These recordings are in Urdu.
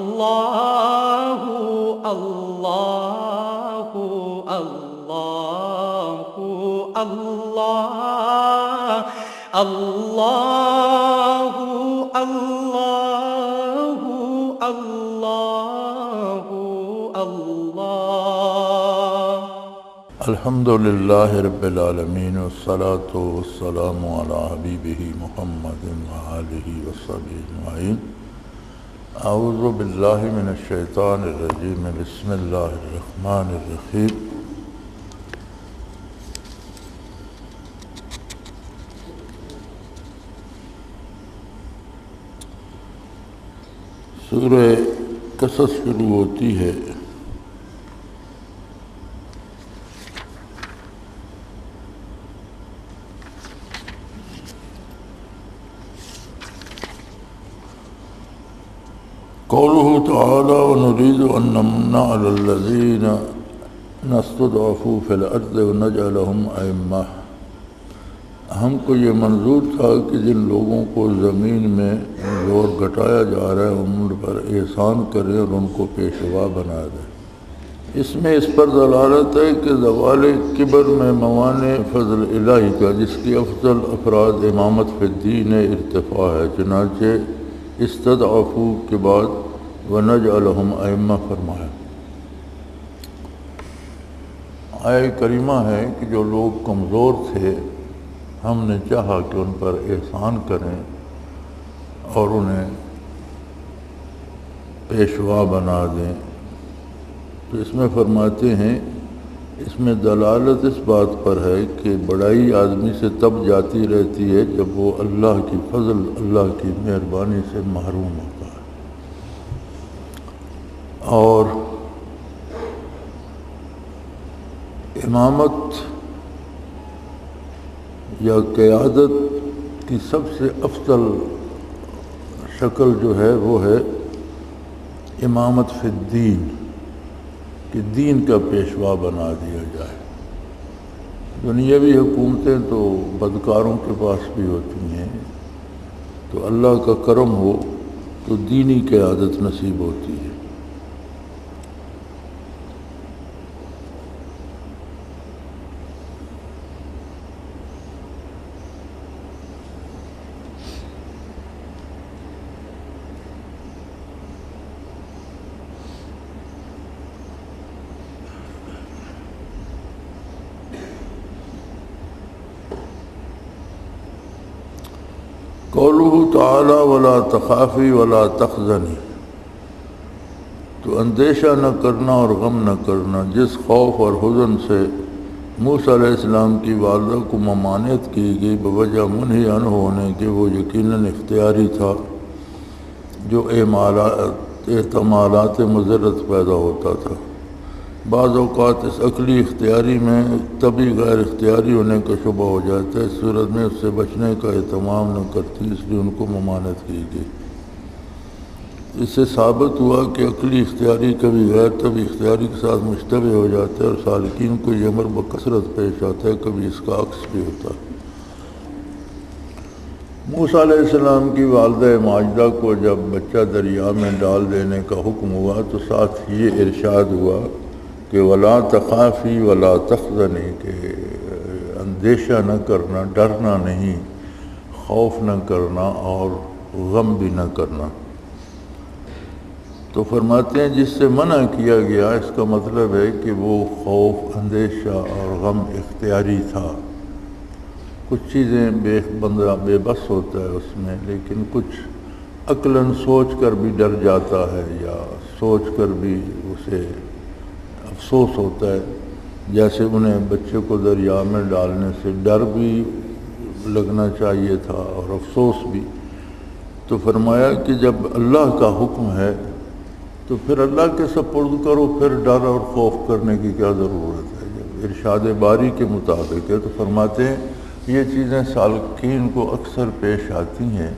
اللہ اللہ اللہ اللہ اللہ اللہ اللہ اللہ الحمدللہ رب العالمین والصلاة والسلام علی حبیبہ محمد وآلہ وصحبہ اجمعین۔ اعوذ باللہ من الشیطان الرجیم، بسم اللہ الرحمن الرحیم۔ سورہ قصص شروع ہوتی ہے قوله تعالی ونريد أن نمن على الذين نستضعفوا في الأرض ونجعلهم أئمة۔ ہم کو یہ منظور تھا کہ جن لوگوں کو زمین میں زور گھٹایا جا رہا ہے ان پر احسان کریں اور ان کو پیشوا بنا دیں۔ اس میں اس پر دلالت ہے کہ زوال کبر میں موانع فضل الہی کا، جس کی افضل افراد امامت فی الدین ارتفاع ہے، چنانچہ استضعفوا کے بعد وَنَجْعَلَهُمْ أَئِمَّةً فرمایا۔ آیہ کریمہ ہے کہ جو لوگ کمزور تھے ہم نے چاہا کہ ان پر احسان کریں اور انہیں پیشوا بنا دیں، تو اس میں فرماتے ہیں اس میں دلالت اس بات پر ہے کہ بڑائی آدمی سے تب جاتی رہتی ہے جب وہ اللہ کی فضل، اللہ کی مہربانی سے محروم ہوتا ہے، اور امامت یا قیادت کی سب سے افضل شکل جو ہے وہ ہے امامت فی الدین، کہ دین کا پیشوا بنا دیا جائے۔ دنیاوی حکومتیں تو بدکاروں کے پاس بھی ہوتی ہیں، تو اللہ کا کرم ہو تو دینی قیادت نصیب ہوتی ہے۔ قولہ تعالی ولا تخافی ولا تحزنی، تو اندیشہ نہ کرنا اور غم نہ کرنا۔ جس خوف اور حزن سے موسیٰ علیہ السلام کی والدہ کو ممانعت کی گئی بوجہ منہی عنہ ہونے کے، وہ یقیناً اختیاری تھا جو احتمالات مضرت پیدا ہوتا تھا۔ بعض اوقات اس عقلی اختیاری میں طبی غیر اختیاری ہونے کا شبہ ہو جاتا ہے، اس صورت میں اس سے بچنے کا اہتمام نہ کرتی، اس لیے ان کو ممانعت کی گئی۔ اس سے ثابت ہوا کہ عقلی اختیاری کبھی غیر طبی اختیاری کے ساتھ مشتبہ ہو جاتا ہے، اور سالکین کو یہ امر بکثرت پیش آتا ہے، کبھی اس کا عکس بھی ہوتا ہے۔ موسیٰ علیہ السلام کی والدہ ماجدہ کو جب بچہ دریا میں ڈال دینے کا حکم ہوا تو ساتھ یہ ارشاد ہوا کہ ولا تخافی ولا تحزنی، کہ اندیشہ نہ کرنا، ڈرنا نہیں، خوف نہ کرنا اور غم بھی نہ کرنا۔ تو فرماتے ہیں جس سے منع کیا گیا اس کا مطلب ہے کہ وہ خوف، اندیشہ اور غم اختیاری تھا۔ کچھ چیزیں بندہ بے بس ہوتا ہے اس میں، لیکن کچھ عقلاً سوچ کر بھی ڈر جاتا ہے، یا سوچ کر بھی اسے افسوس ہوتا ہے، جیسے انہیں بچے کو دریا میں ڈالنے سے ڈر بھی لگنا چاہیے تھا اور افسوس بھی۔ تو فرمایا کہ جب اللہ کا حکم ہے تو پھر اللہ کے سپرد کرو، پھر ڈر اور خوف کرنے کی کیا ضرورت ہے؟ جب ارشاد باری کے مطابق ہے تو فرماتے ہیں یہ چیزیں سالکین کو اکثر پیش آتی ہیں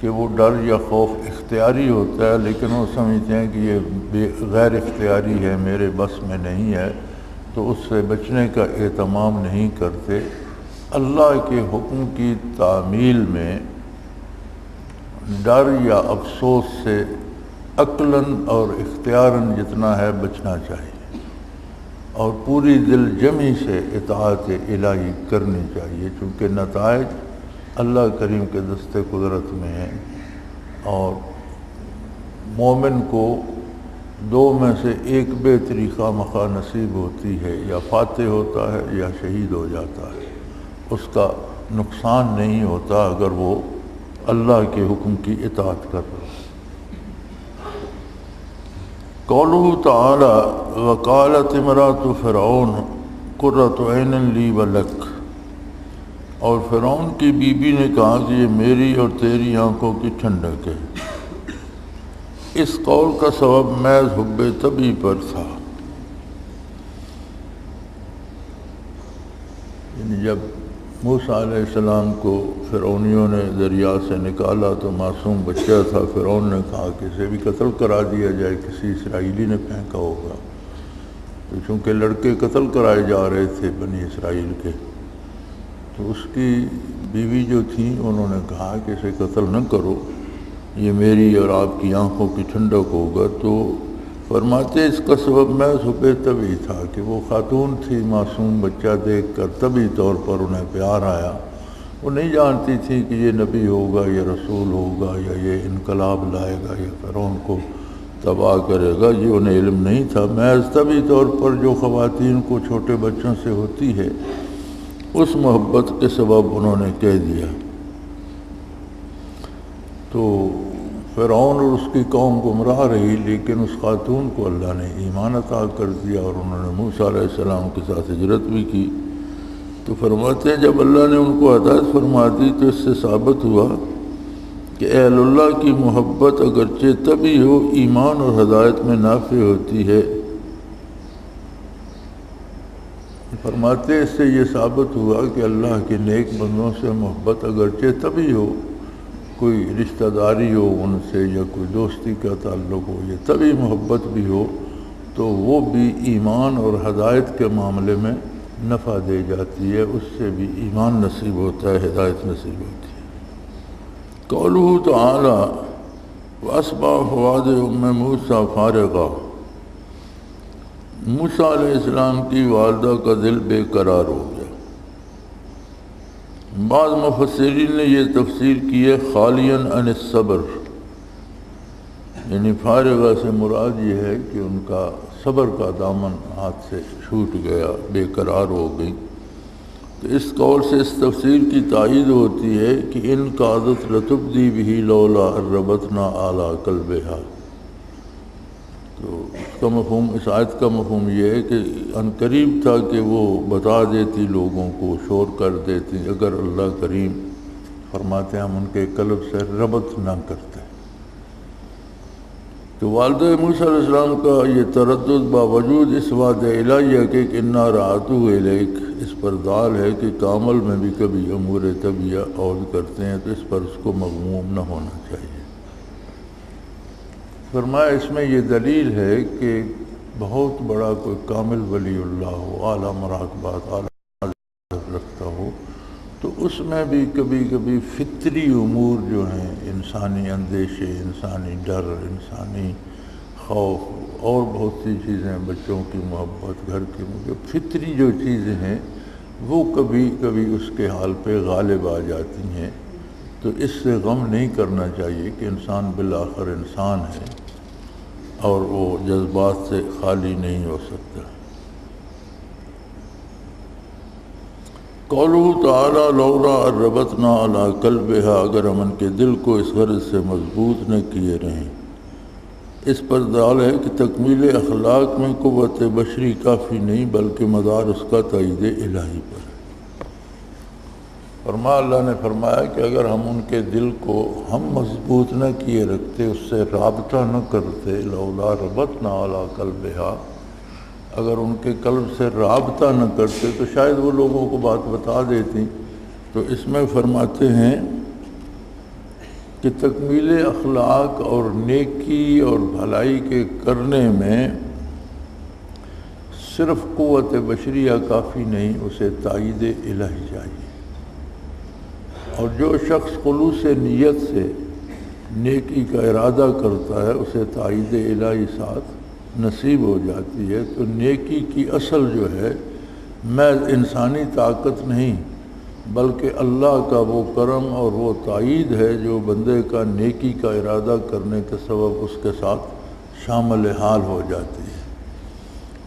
کہ وہ ڈر یا خوف اختیاری ہوتا ہے، لیکن وہ سمجھتے ہیں کہ یہ غیر اختیاری ہے، میرے بس میں نہیں ہے، تو اس سے بچنے کا اہتمام نہیں کرتے۔ اللہ کے حکم کی تعمیل میں ڈر یا افسوس سے عقلاً اور اختیاراً جتنا ہے بچنا چاہیے، اور پوری دل جمی سے اطاعت الہی کرنی چاہیے، چونکہ نتائج اللہ کریم کے دست قدرت میں ہیں، اور مومن کو دو میں سے ایک بہتری خواہ مخواہ نصیب ہوتی ہے، یا فاتح ہوتا ہے یا شہید ہو جاتا ہے، اس کا نقصان نہیں ہوتا اگر وہ اللہ کے حکم کی اطاعت کر رہا ہے۔ قولہ تعالی وقالت امرأۃ فرعون قرۃ عین لی ولک، اور فرعون کی بیوی نے کہا کہ یہ میری اور تیری آنکھوں کی ٹھنڈک ہے۔ اس قول کا سبب محض حب طبع پر تھا، یعنی جب موسیٰ علیہ السلام کو فرعونیوں نے دریا سے نکالا تو معصوم بچہ تھا، فرعون نے کہا کہ اسے بھی قتل کرا دیا جائے، کسی اسرائیلی نے پھینکا ہوگا، تو چونکہ لڑکے قتل کرائے جا رہے تھے بنی اسرائیل کے، تو اس کی بیوی جو تھیں انہوں نے کہا کہ اسے قتل نہ کرو، یہ میری اور آپ کی آنکھوں کی ٹھنڈک ہوگا۔ تو فرماتے اس کا سبب محض حب طبعی تھا کہ وہ خاتون تھی، معصوم بچہ دیکھ کر طبعی طور پر انہیں پیار آیا، وہ نہیں جانتی تھی کہ یہ نبی ہوگا یا رسول ہوگا یا یہ انقلاب لائے گا یا فرعون کو تباہ کرے گا، یہ انہیں علم نہیں تھا، محض طبعی طور پر جو خواتین کو چھوٹے بچوں سے ہوتی ہے اس محبت کے سبب انہوں نے کہہ دیا۔ تو فرعون اور اس کی قوم گمراہ رہی، لیکن اس خاتون کو اللہ نے ایمان عطا کر دیا اور انہوں نے موسیٰ علیہ السلام کے ساتھ ہجرت بھی کی۔ تو فرماتے ہیں جب اللہ نے ان کو ہدایت فرما دی تو اس سے ثابت ہوا کہ اہل اللہ کی محبت اگرچہ طبعی ہو، ایمان اور ہدایت میں نافع ہوتی ہے۔ فرماتے ہیں اس سے یہ ثابت ہوا کہ اللہ کے نیک بندوں سے محبت اگرچہ طبعی ہو، کوئی رشتہ داری ہو ان سے یا کوئی دوستی کا تعلق ہو، یہ طبعی محبت بھی ہو تو وہ بھی ایمان اور ہدایت کے معاملے میں نفع دے جاتی ہے، اس سے بھی ایمان نصیب ہوتا ہے، ہدایت نصیب ہوتی ہے۔ قولہ تعالی وَأَصْبَحَ فُؤَادُ أُمِّ مُوسَىٰ فَارِغًا، موسیٰ علیہ السلام کی والدہ کا دل بے قرار ہو گیا۔ بعض مفسرین نے یہ تفسیر کی ہے خالیاً عن الصبر، یعنی فارغہ سے مراد یہ ہے کہ ان کا صبر کا دامن ہاتھ سے چھوٹ گیا، بے قرار ہو گئی۔ تو اس قول سے اس تفسیر کی تائید ہوتی ہے کہ ان قعدت لتبدی بہ لولا ان ربطنا علی قلبہا، تو اس کا مفہوم، اس آیت کا مفہوم یہ ہے کہ ان قریب تھا کہ وہ بتا دیتی لوگوں کو، شور کر دیتی، اگر اللہ کریم فرماتے ہیں ہم ان کے قلب سے ربط نہ کرتے۔ تو والدہ موسیٰ علیہ السلام کا یہ تردد باوجود اس وعدہ الہیہ کے کہ انا رعاتو الیک، اس پر دال ہے کہ کامل میں بھی کبھی امور طبیعہ عود کرتے ہیں، تو اس پر اس کو مغموم نہ ہونا چاہیے۔ فرمایا اس میں یہ دلیل ہے کہ بہت بڑا کوئی کامل ولی اللہ ہو، اعلیٰ مراقبات، اعلیٰ رکھتا ہو، تو اس میں بھی کبھی کبھی فطری امور جو ہیں، انسانی اندیشے، انسانی ڈر، انسانی خوف اور بہت سی چیزیں، بچوں کی محبت، گھر کی محبت، فطری جو چیزیں ہیں وہ کبھی کبھی اس کے حال پہ غالب آ جاتی ہیں، تو اس سے غم نہیں کرنا چاہیے کہ انسان بالآخر انسان ہے اور وہ جذبات سے خالی نہیں ہو سکتا۔ قولہ تعالی لولا ان ربطنا علی قلبہا، اگر ہم ان کے دل کو اس غرض سے مضبوط نہ کیے رہیں، اس پر دال ہے کہ تکمیل اخلاق میں قوت بشری کافی نہیں بلکہ مدار اس کا تائید الہی پر ہے۔ اللہ نے فرمایا کہ اگر ہم ان کے دل کو ہم مضبوط نہ کیے رکھتے، اس سے رابطہ نہ کرتے، لولا ربطنا علی قلبہا، اگر ان کے قلب سے رابطہ نہ کرتے تو شاید وہ لوگوں کو بات بتا دیتی۔ تو اس میں فرماتے ہیں کہ تکمیل اخلاق اور نیکی اور بھلائی کے کرنے میں صرف قوت بشریہ کافی نہیں، اسے تائید الہی چاہیے۔ اور جو شخص خلوص نیت سے نیکی کا ارادہ کرتا ہے اسے تائید الہی ساتھ نصیب ہو جاتی ہے۔ تو نیکی کی اصل جو ہے محض انسانی طاقت نہیں بلکہ اللہ کا وہ کرم اور وہ تائید ہے جو بندے کا نیکی کا ارادہ کرنے کے سبب اس کے ساتھ شامل حال ہو جاتی ہے۔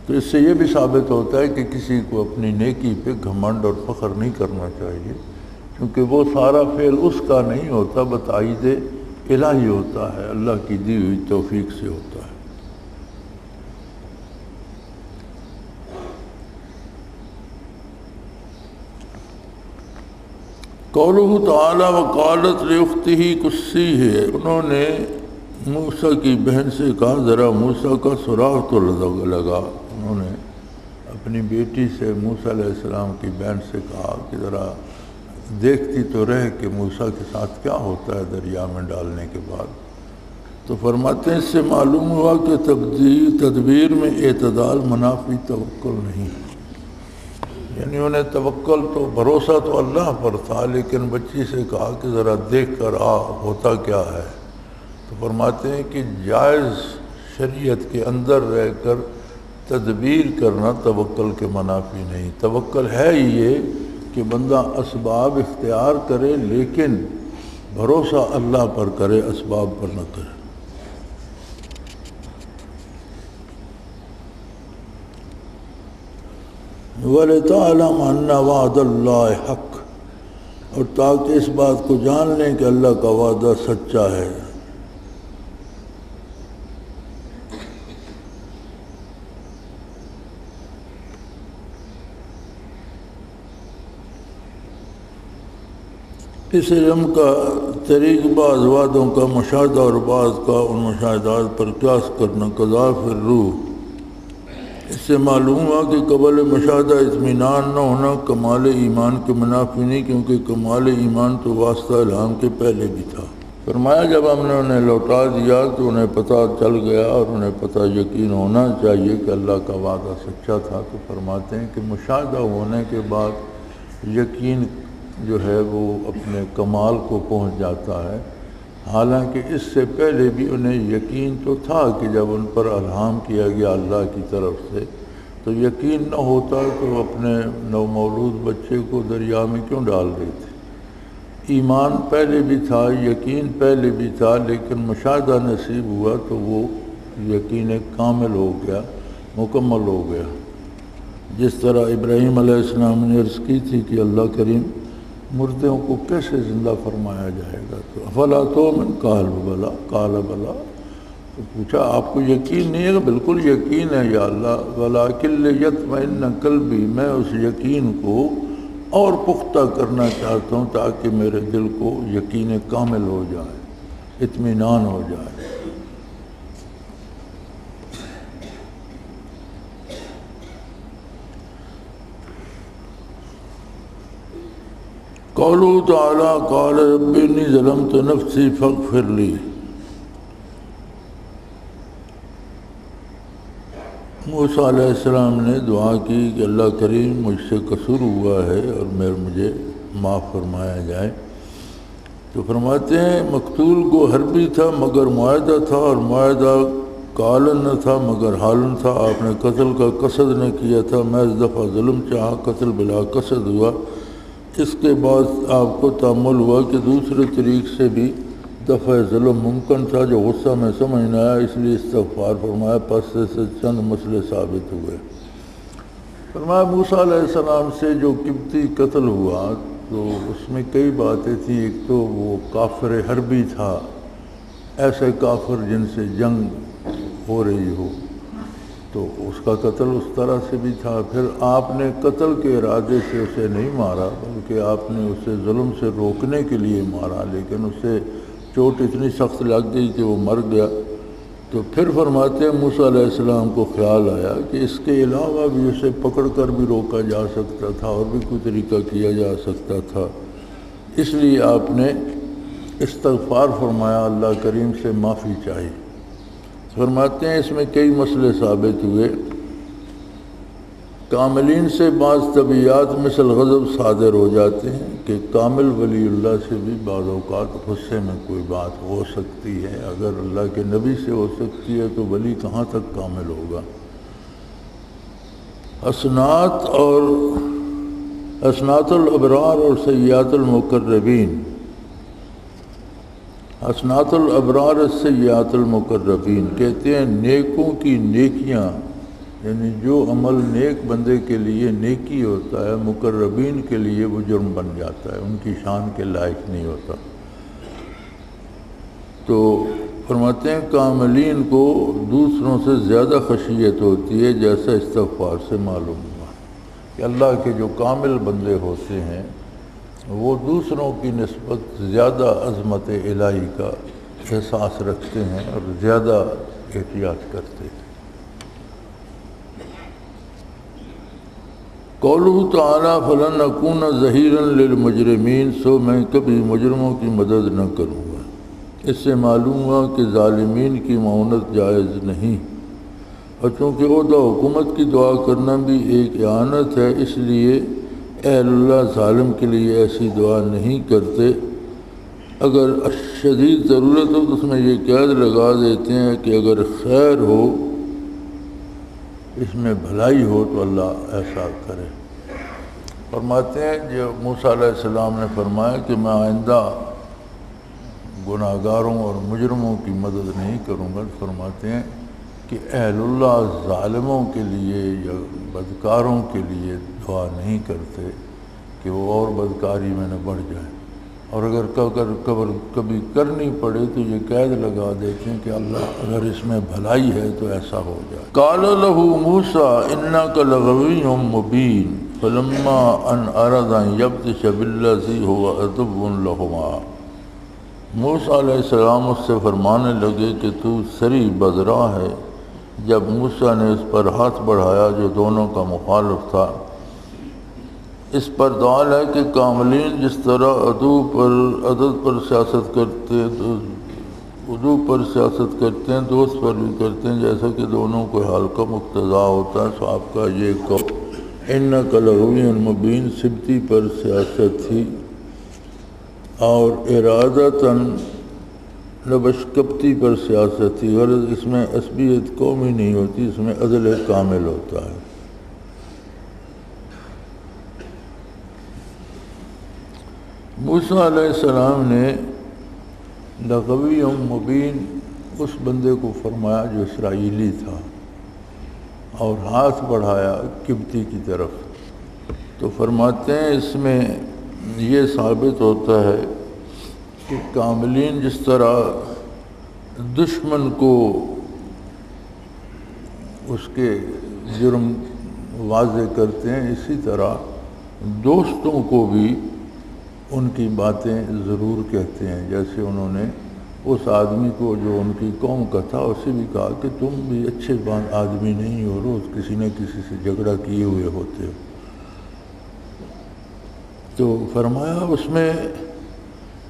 تو اس سے یہ بھی ثابت ہوتا ہے کہ کسی کو اپنی نیکی پہ گھمنڈ اور فخر نہیں کرنا چاہیے، کیونکہ وہ سارا فعل اس کا نہیں ہوتا، بتائید الہی ہوتا ہے، اللہ کی دی ہوئی توفیق سے ہوتا ہے۔ قولہ تعالیٰ وقالت لأختہ قصی ہے، انہوں نے موسیٰ کی بہن سے کہا ذرا موسیٰ کا سراغ تو لگا، انہوں نے اپنی بیٹی سے موسیٰ علیہ السلام کی بہن سے کہا کہ ذرا دیکھتی تو رہے کہ موسیٰ کے ساتھ کیا ہوتا ہے دریا میں ڈالنے کے بعد۔ تو فرماتے ہیں اس سے معلوم ہوا کہ تدبیر میں اعتدال منافی توکل نہیں، یعنی انہیں توکل تو بھروسہ تو اللہ پر تھا، لیکن بچی سے کہا کہ ذرا دیکھ کر ہوتا کیا ہے۔ تو فرماتے ہیں کہ جائز شریعت کے اندر رہ کر تدبیر کرنا توکل کے منافی نہیں۔ توکل ہے ہی یہ کہ بندہ اسباب اختیار کرے لیکن بھروسہ اللہ پر کرے، اسباب پر نہ کرے۔ وَلِتَعْلَمَ أَنَّ وَعْدَ اللَّهِ حَقٌّ، اور تاکہ اس بات کو جان لیں کہ اللہ کا وعدہ سچا ہے۔ اس علم کا طریق بعض وعدوں کا مشاہدہ اور بعض کا ان مشاہدات پر قیاس کرنا، قضا فی الروح۔ اس سے معلوم ہوا کہ قبل مشاہدہ اطمینان نہ ہونا کمال ایمان کے منافی نہیں، کیونکہ کمال ایمان تو واسطہ الہام کے پہلے بھی تھا۔ فرمایا جب ہم نے انہیں لوٹا دیا تو انہیں پتہ چل گیا اور انہیں پتہ یقین ہونا چاہیے کہ اللہ کا وعدہ سچا تھا۔ تو فرماتے ہیں کہ مشاہدہ ہونے کے بعد یقین جو ہے وہ اپنے کمال کو پہنچ جاتا ہے، حالانکہ اس سے پہلے بھی انہیں یقین تو تھا کہ جب ان پر الہام کیا گیا اللہ کی طرف سے تو یقین نہ ہوتا تو اپنے نومولود بچے کو دریا میں کیوں ڈال دیتے۔ ایمان پہلے بھی تھا، یقین پہلے بھی تھا، لیکن مشاہدہ نصیب ہوا تو وہ یقین کامل ہو گیا، مکمل ہو گیا۔ جس طرح ابراہیم علیہ السلام نے عرض کی تھی کہ اللہ کریم مردوں کو کیسے زندہ فرمایا جائے گا، تو افلا تؤمن قال بلا، تو پوچھا آپ کو یقین نہیں ہے؟ بالکل یقین ہے یا اللہ، ولکن لیطمئن قلبی، میں اس یقین کو اور پختہ کرنا چاہتا ہوں تاکہ میرے دل کو یقین کامل ہو جائے، اطمینان ہو جائے۔ قولہ تعالیٰ قال رب انی ظلمت نفسی فاغفر لی، موسیٰ علیہ السلام نے دعا کی کہ اللہ کریم مجھ سے قصور ہوا ہے اور مجھے معاف فرمایا جائے۔ تو فرماتے ہیں مقتول کو حربی تھا مگر معاہدہ تھا، اور معاہدہ قالن نہ تھا مگر حالن تھا۔ آپ نے قتل کا قصد نہ کیا تھا، محض دفعہ ظلم چاہا، قتل بلا قصد ہوا۔ اس کے بعد آپ کو تأمل ہوا کہ دوسرے طریق سے بھی دفع ظلم ممکن تھا جو غصہ میں سمجھ نہ آیا، اس لیے استغفار فرمایا، پس سے چند مسئلے ثابت ہوئے۔ فرمایا موسیٰ علیہ السلام سے جو قبطی قتل ہوا تو اس میں کئی باتیں تھیں۔ ایک تو وہ کافر حربی تھا، ایسے کافر جن سے جنگ ہو رہی ہو، تو اس کا قتل اس طرح سے بھی تھا۔ پھر آپ نے قتل کے ارادے سے اسے نہیں مارا بلکہ آپ نے اسے ظلم سے روکنے کے لیے مارا، لیکن اسے چوٹ اتنی سخت لگ گئی کہ وہ مر گیا۔ تو پھر فرماتے ہیں موسیٰ علیہ السلام کو خیال آیا کہ اس کے علاوہ بھی اسے پکڑ کر بھی روکا جا سکتا تھا اور بھی کوئی طریقہ کیا جا سکتا تھا، اس لیے آپ نے استغفار فرمایا، اللہ کریم سے معافی چاہی۔ فرماتے ہیں اس میں کئی مسئلے ثابت ہوئے۔ کاملین سے بعض طبیعات مثل غضب صادر ہو جاتے ہیں کہ کامل ولی اللہ سے بھی بعض اوقات غصے میں کوئی بات ہو سکتی ہے۔ اگر اللہ کے نبی سے ہو سکتی ہے تو ولی کہاں تک کامل ہوگا؟ حسنات الابرار اور سیئات المقربین۔ حسنات الابرار سیئات المقربین کہتے ہیں نیکوں کی نیکیاں، یعنی جو عمل نیک بندے کے لیے نیکی ہوتا ہے مقربین کے لیے وہ جرم بن جاتا ہے، ان کی شان کے لائق نہیں ہوتا۔ تو فرماتے ہیں کاملین کو دوسروں سے زیادہ خشیت ہوتی ہے، جیسا استغفار سے معلوم ہوا کہ اللہ کے جو کامل بندے ہوتے ہیں وہ دوسروں کی نسبت زیادہ عظمت الہی کا احساس رکھتے ہیں اور زیادہ احتیاط کرتے ہیں۔ قولہ تعالیٰ فلن اکون ظہیرا للمجرمین، سو میں کبھی مجرموں کی مدد نہ کروں گا۔ اس سے معلوم ہوا کہ ظالمین کی معاونت جائز نہیں، اور چونکہ عہدہ حکومت کی دعا کرنا بھی ایک اعانت ہے، اس لیے اہل اللہ ظالم کے لیے ایسی دعا نہیں کرتے۔ اگر شدید ضرورت ہو تو اس میں یہ قید لگا دیتے ہیں کہ اگر خیر ہو، اس میں بھلائی ہو تو اللہ ایسا کرے۔ فرماتے ہیں جو موسیٰ علیہ السلام نے فرمایا کہ میں آئندہ گناہگاروں اور مجرموں کی مدد نہیں کروں گا، فرماتے ہیں کہ اہل اللہ ظالموں کے لیے یا بدکاروں کے لیے دعا نہیں کرتے کہ وہ اور بدکاری میں نہ بڑھ جائیں، اور اگر کبھی کرنی پڑے تو یہ قید لگا دیتے ہیں کہ اللہ اگر اس میں بھلائی ہے تو ایسا ہو جائے۔ قال له موسیٰ انک لغوی مبین فلما ان اراد ان یبطش بالذی هو عدو لہما، موسیٰ علیہ السلام اس سے فرمانے لگے کہ تو سری بدراہ ہے۔ جب موسیٰ نے اس پر ہاتھ بڑھایا جو دونوں کا مخالف تھا، اس پر دال ہے کہ کاملین جس طرح عدد پر سیاست کرتے ہیں دوست پر بھی کرتے ہیں، جیسا کہ دونوں کو حال کا مقتضا ہوتا ہے۔ سو آپ کا یہ قول انک لغوی مبین سبتی پر سیاست تھی، اور ارادتاً نبشکپتی پر سیاست تھی، غرض اس میں عصبیت قومی نہیں ہوتی، اس میں عدل کامل ہوتا ہے۔ موسیٰ علیہ السلام نے لغوی مبین اس بندے کو فرمایا جو اسرائیلی تھا، اور ہاتھ بڑھایا قبطی کی طرف۔ تو فرماتے ہیں اس میں یہ ثابت ہوتا ہے کہ کاملین جس طرح دشمن کو اس کے جرم واضح کرتے ہیں، اسی طرح دوستوں کو بھی ان کی باتیں ضرور کہتے ہیں۔ جیسے انہوں نے اس آدمی کو جو ان کی قوم کا تھا اسے بھی کہا کہ تم بھی اچھے آدمی نہیں ہو، روز کسی نہ کسی سے جھگڑا کیے ہوئے ہوتے ہو۔ تو فرمایا اس میں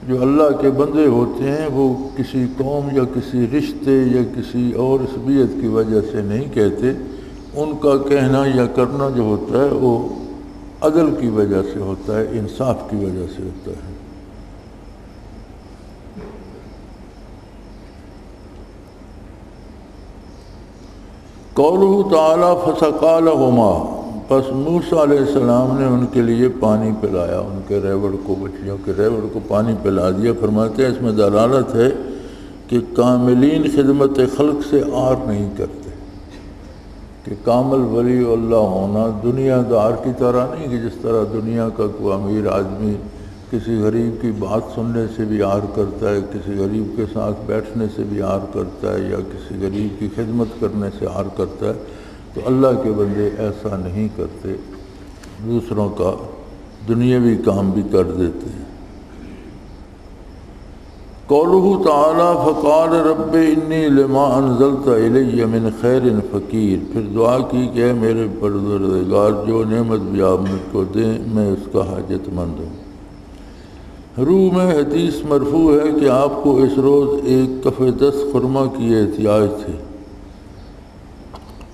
جو اللہ کے بندے ہوتے ہیں وہ کسی قوم یا کسی رشتے یا کسی اور عصبیت کی وجہ سے نہیں کہتے، ان کا کہنا یا کرنا جو ہوتا ہے وہ عدل کی وجہ سے ہوتا ہے، انصاف کی وجہ سے ہوتا ہے۔ قولہ تعالیٰ فسقا لہما، پس موسیٰ علیہ السلام نے ان کے لیے پانی پلایا، ان کے ریوڑ کو، بچیوں کے ریوڑ کو پانی پلا دیا۔ فرماتے ہیں اس میں دلالت ہے کہ کاملین خدمت خلق سے آر نہیں کرتے، کہ کامل ولی اللہ ہونا دنیا دار کی طرح نہیں کہ جس طرح دنیا کا کوئی امیر آدمی کسی غریب کی بات سننے سے بھی آر کرتا ہے، کسی غریب کے ساتھ بیٹھنے سے بھی آر کرتا ہے، یا کسی غریب کی خدمت کرنے سے آر کرتا ہے، تو اللہ کے بندے ایسا نہیں کرتے، دوسروں کا دنیاوی کام بھی کر دیتے ہیں۔ قولہ تعالیٰ فقال رب انی لما انزلت الی من خیر فقیر، پھر دعا کی کہ اے میرے پروردگار جو نعمت بھی آپ مجھ کو دیں میں اس کا حاجت مند ہوں۔ روح میں حدیث مرفوع ہے کہ آپ کو اس روز ایک کف 10 خرما کی احتیاج تھی،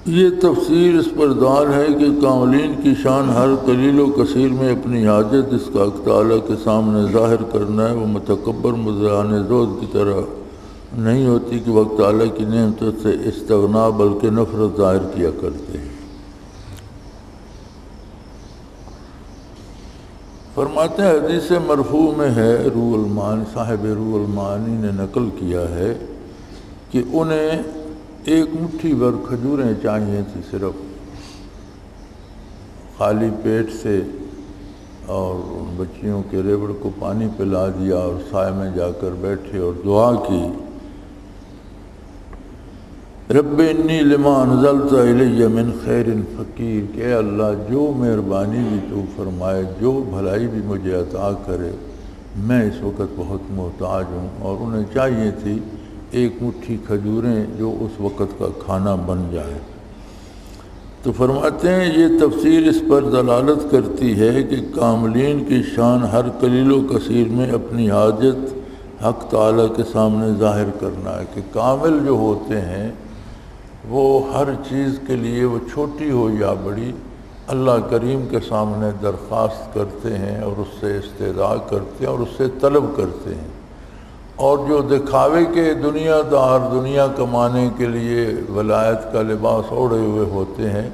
یہ تفسیر اس پر دار ہے کہ کاملین کی شان ہر قلیل و کثیر میں اپنی حاجت اس کا حق تعالیٰ کے سامنے ظاہر کرنا ہے۔ وہ متکبر مذعان زود کی طرح نہیں ہوتی کہ وقت تعالیٰ کی نعمتوں سے استغنا بلکہ نفرت ظاہر کیا کرتے ہیں۔ فرماتے ہیں حدیث مرفوع میں ہے، روح المعانی صاحب روح المعانی نے نقل کیا ہے کہ انہیں ایک مٹھی بھر کھجوریں چاہیے تھی صرف، خالی پیٹ سے، اور ان بچیوں کے ریوڑ کو پانی پلا دیا اور سائے میں جا کر بیٹھے اور دعا کی، رب انی لما انزلت الی من خیر فقیر، کہ اے اللہ جو مہربانی بھی تو فرمائے، جو بھلائی بھی مجھے عطا کرے، میں اس وقت بہت محتاج ہوں۔ اور انہیں چاہیے تھی ایک مٹھی کھجوریں جو اس وقت کا کھانا بن جائے۔ تو فرماتے ہیں یہ تفسیر اس پر دلالت کرتی ہے کہ کاملین کی شان ہر قلیل و کثیر میں اپنی حاجت حق تعالیٰ کے سامنے ظاہر کرنا ہے، کہ کامل جو ہوتے ہیں وہ ہر چیز کے لیے، وہ چھوٹی ہو یا بڑی، اللہ کریم کے سامنے درخواست کرتے ہیں اور اس سے استدعا کرتے ہیں اور اس سے طلب کرتے ہیں۔ اور جو دکھاوے کے دنیا دار، دنیا کمانے کے لیے ولایت کا لباس اوڑھے ہوئے ہوتے ہیں،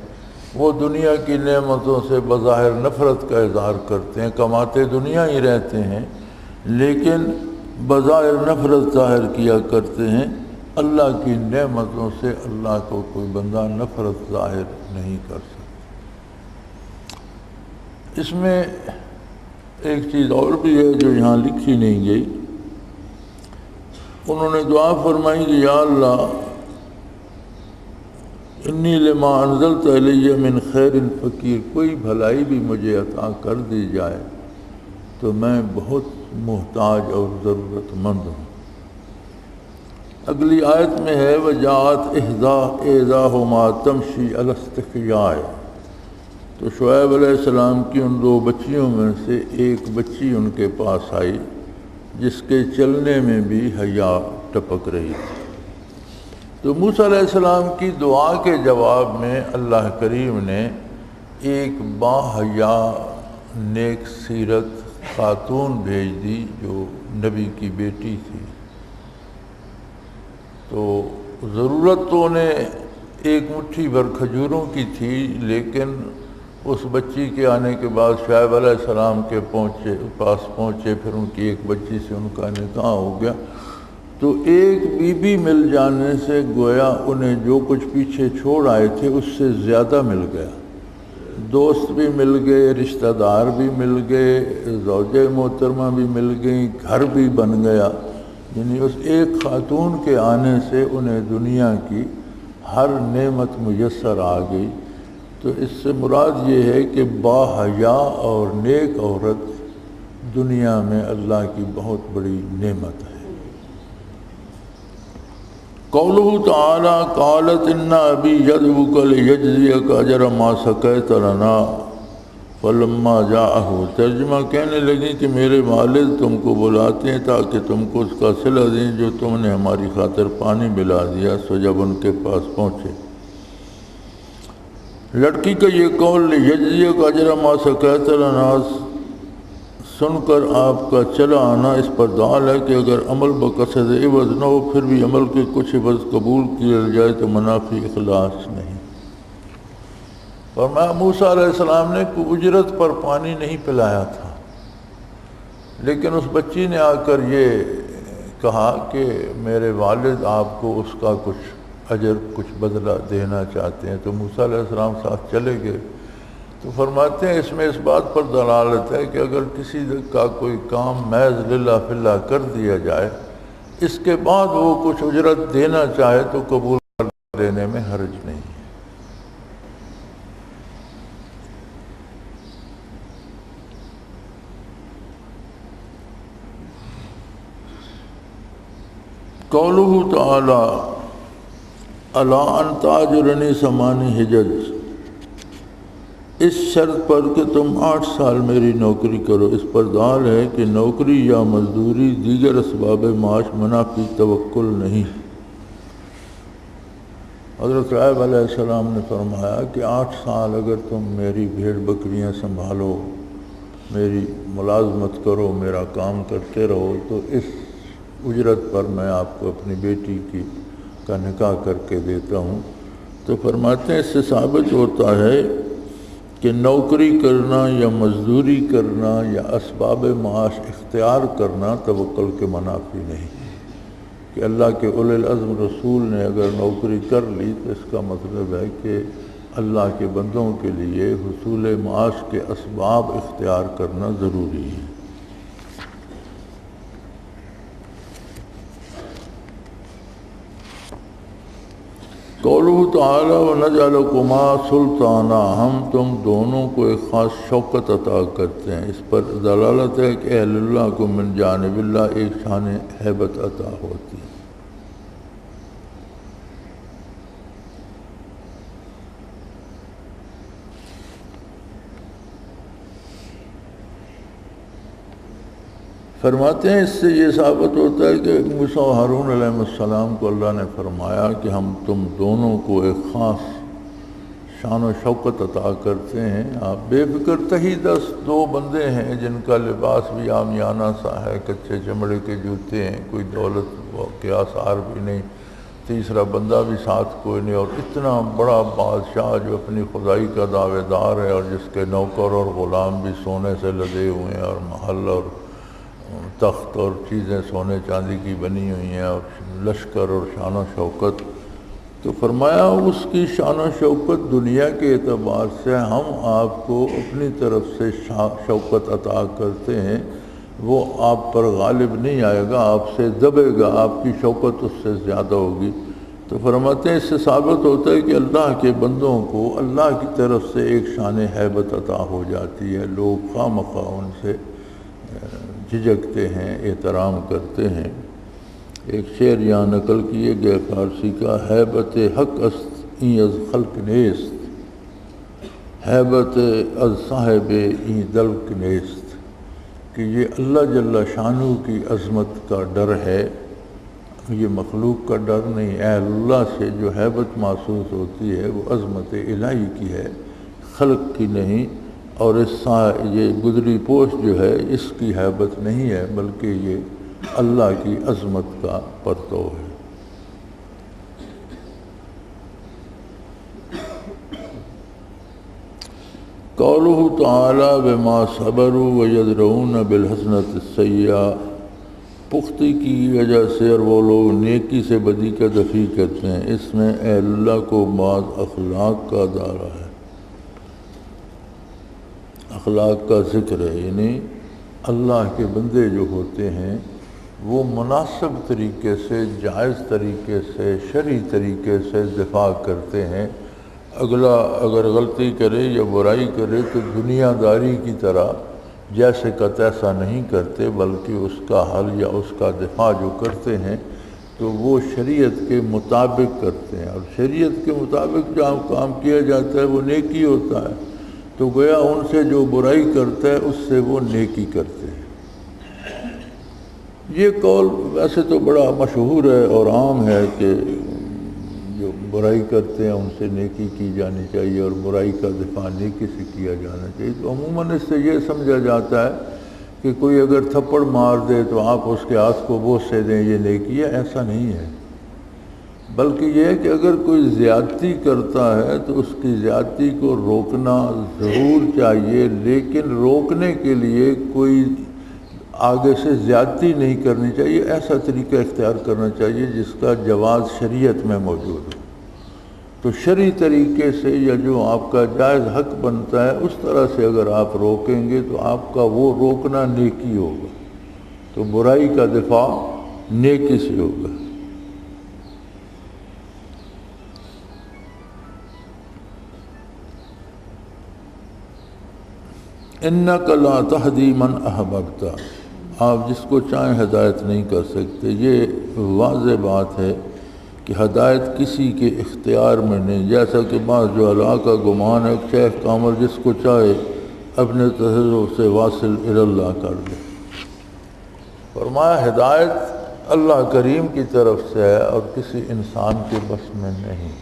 وہ دنیا کی نعمتوں سے بظاہر نفرت کا اظہار کرتے ہیں، کماتے دنیا ہی رہتے ہیں لیکن بظاہر نفرت ظاہر کیا کرتے ہیں۔ اللہ کی نعمتوں سے اللہ کو کوئی بندہ نفرت ظاہر نہیں کر سکتا۔ اس میں ایک چیز اور بھی ہے جو یہاں لکھی نہیں گئی، انہوں نے دعا فرمائی کہ یا اللہ انی لما انزلت الی من خیر فقیر، کوئی بھلائی بھی مجھے عطا کر دی جائے تو میں بہت محتاج اور ضرورت مند ہوں۔ اگلی آیت میں ہے وجاءت احداہما تمشی علی استحیاء، تو شعیب علیہ السلام کی ان دو بچیوں میں سے ایک بچی ان کے پاس آئی جس کے چلنے میں بھی حیا ٹپک رہی تھی۔ تو موسیٰ علیہ السلام کی دعا کے جواب میں اللہ کریم نے ایک باحیا نیک سیرت خاتون بھیج دی جو نبی کی بیٹی تھی۔ تو ضرورت تو انہیں ایک مٹھی بھر کھجوروں کی تھی، لیکن اس بچی کے آنے کے بعد شعیب علیہ السلام کے پاس پہنچے، پھر ان کی ایک بچی سے ان کا نکاح ہو گیا، تو ایک بیوی مل جانے سے گویا انہیں جو کچھ پیچھے چھوڑ آئے تھے اس سے زیادہ مل گیا، دوست بھی مل گئے، رشتہ دار بھی مل گئے، زوجہ محترمہ بھی مل گئیں، گھر بھی بن گیا، یعنی اس ایک خاتون کے آنے سے انہیں دنیا کی ہر نعمت میسر آ گئی۔ تو اس سے مراد یہ ہے کہ باحیا اور نیک عورت دنیا میں اللہ کی بہت بڑی نعمت ہے۔ قولہ تعالی قالت ان ابی یدعوک لیجزیک اجر ما سقیت لنا فلما جاءہ، ترجمہ کہنے لگی کہ میرے والد تم کو بلاتے ہیں تاکہ تم کو اس کا صلہ دیں جو تم نے ہماری خاطر پانی پلا دیا۔ سو جب ان کے پاس پہنچے، لڑکی کا یہ قول لیجزیک اجر ما سقیت لنا سن کر آپ کا چلا آنا اس پر دال ہے کہ اگر عمل بقصد عوض نہ ہو پھر بھی عمل کے کچھ عوض قبول کیا جائے تو منافی اخلاص نہیں۔ اور موسیٰ علیہ السلام نے کوئی اجرت پر پانی نہیں پلایا تھا، لیکن اس بچی نے آ کر یہ کہا کہ میرے والد آپ کو اس کا کچھ اجر کچھ بدلہ دینا چاہتے ہیں، تو موسیٰ علیہ السلام ساتھ چلے گئے۔ تو فرماتے ہیں اس میں اس بات پر دلالت ہے کہ اگر کسی کا کوئی کام محض للہ فی اللہ کر دیا جائے، اس کے بعد وہ کچھ اجرت دینا چاہے تو قبول کر لینے میں حرج نہیں ہے۔ قولہ تعالی الا ان تاجرنی ثمانی حجج، اس شرط پر کہ تم 8 سال میری نوکری کرو۔ اس پر دال ہے کہ نوکری یا مزدوری دیگر اسباب معاش منافی توکل نہیں۔ حضرت شعیب علیہ السلام نے فرمایا کہ 8 سال اگر تم میری بھیڑ بکریاں سنبھالو، میری ملازمت کرو، میرا کام کرتے رہو، تو اس اجرت پر میں آپ کو اپنی بیٹی کا نکاح کر کے دیتا ہوں۔ تو فرماتے ہیں اس سے ثابت ہوتا ہے کہ نوکری کرنا یا مزدوری کرنا یا اسباب معاش اختیار کرنا توکل کے منافی نہیں، کہ اللہ کے اولی العزم رسول نے اگر نوکری کر لی تو اس کا مطلب ہے کہ اللہ کے بندوں کے لیے حصول معاش کے اسباب اختیار کرنا ضروری ہے۔ قولہ تعالی وَنَجْعَلُكُمَا سُلْطَانًا، ہم تم دونوں کو ایک خاص شوکت عطا کرتے ہیں۔ اس پر دلالت ہے کہ اہل اللہ کو من جانب اللہ ایک شان ہیبت عطا ہوتی ہے۔ فرماتے ہیں اس سے یہ ثابت ہوتا ہے کہ موسیٰ و ہارون علیہ السلام کو اللہ نے فرمایا کہ ہم تم دونوں کو ایک خاص شان و شوکت عطا کرتے ہیں۔ آپ بے فکر تہی دست 2 بندے ہیں جن کا لباس بھی عامیانہ سا ہے، کچے چمڑے کے جوتے ہیں، کوئی دولت کے آثار بھی نہیں، تیسرا بندہ بھی ساتھ کوئی نہیں، اور اتنا بڑا بادشاہ جو اپنی خدائی کا دعوے دار ہے اور جس کے نوکر اور غلام بھی سونے سے لدے ہوئے ہیں، اور محل اور تخت اور چیزیں سونے چاندی کی بنی ہوئی ہیں، اور لشکر اور شان و شوکت۔ تو فرمایا اس کی شان و شوکت دنیا کے اعتبار سے ہم آپ کو اپنی طرف سے شوکت عطا کرتے ہیں، وہ آپ پر غالب نہیں آئے گا، آپ سے دبے گا، آپ کی شوکت اس سے زیادہ ہوگی۔ تو فرماتے ہیں اس سے ثابت ہوتا ہے کہ اللہ کے بندوں کو اللہ کی طرف سے ایک شان ہیبت عطا ہو جاتی ہے، لوگ خواہ مخواہ ان سے جھجکتے ہیں، احترام کرتے ہیں۔ ایک شعر یہاں نقل کیے گئے فارسی کا، ہیبت حق است این از خلق نیست، ہیبت از صاحب این دلق نیست، کہ یہ اللہ جل شانہ کی عظمت کا ڈر ہے، یہ مخلوق کا ڈر نہیں۔ اہل اللہ سے جو ہیبت محسوس ہوتی ہے وہ عظمت الہی کی ہے، خلق کی نہیں، اور یہ گدری پوش جو ہے اس کی ہیبت نہیں ہے، بلکہ یہ اللہ کی عظمت کا پرتو ہے۔ قولہ تعالی بما صبروا ویدرؤون بالحسنۃ السیئۃ، پختی کی وجہ سے اور وہ لوگ نیکی سے بدی کا دفع کرتے ہیں۔ اس میں اہل اللہ کو بعض اخلاق کا دائرہ ہے، اخلاق کا ذکر ہے، یعنی اللہ کے بندے جو ہوتے ہیں وہ مناسب طریقے سے، جائز طریقے سے، شرعی طریقے سے دفاع کرتے ہیں۔ اگلا اگر غلطی کرے یا برائی کرے تو دنیا داری کی طرح جیسے کا تیسا نہیں کرتے، بلکہ اس کا حل یا اس کا دفاع جو کرتے ہیں تو وہ شریعت کے مطابق کرتے ہیں، اور شریعت کے مطابق جو کام کیا جاتا ہے وہ نیکی ہوتا ہے، تو گویا ان سے جو برائی کرتا ہے اس سے وہ نیکی کرتے ہیں۔ یہ قول ویسے تو بڑا مشہور ہے اور عام ہے کہ جو برائی کرتے ہیں ان سے نیکی کی جانی چاہیے، اور برائی کا دفاع نیکی سے کیا جانا چاہیے۔ تو عموماً اس سے یہ سمجھا جاتا ہے کہ کوئی اگر تھپڑ مار دے تو آپ اس کے ہاتھ کو بوس سے دیں، یہ نیکی ہے، ایسا نہیں ہے۔ بلکہ یہ ہے کہ اگر کوئی زیادتی کرتا ہے تو اس کی زیادتی کو روکنا ضرور چاہیے، لیکن روکنے کے لیے کوئی آگے سے زیادتی نہیں کرنی چاہیے، ایسا طریقہ اختیار کرنا چاہیے جس کا جواز شریعت میں موجود ہو۔ تو شرعی طریقے سے یا جو آپ کا جائز حق بنتا ہے اس طرح سے اگر آپ روکیں گے تو آپ کا وہ روکنا نیکی ہوگا، تو برائی کا دفاع نیکی سے ہوگا۔ اِنَّكَ لَا تَهْدِي مَنْ أَحْبَبْتَ، آپ جس کو چاہیں ہدایت نہیں کر سکتے۔ یہ واضح بات ہے کہ ہدایت کسی کے اختیار میں نہیں، جیسا کہ بعض جو کا گمان ہے شیخ کامل جس کو چاہے اپنے تصرف سے واصل اللہ کر دے۔ فرمایا ہدایت اللہ کریم کی طرف سے ہے اور کسی انسان کے بس میں نہیں۔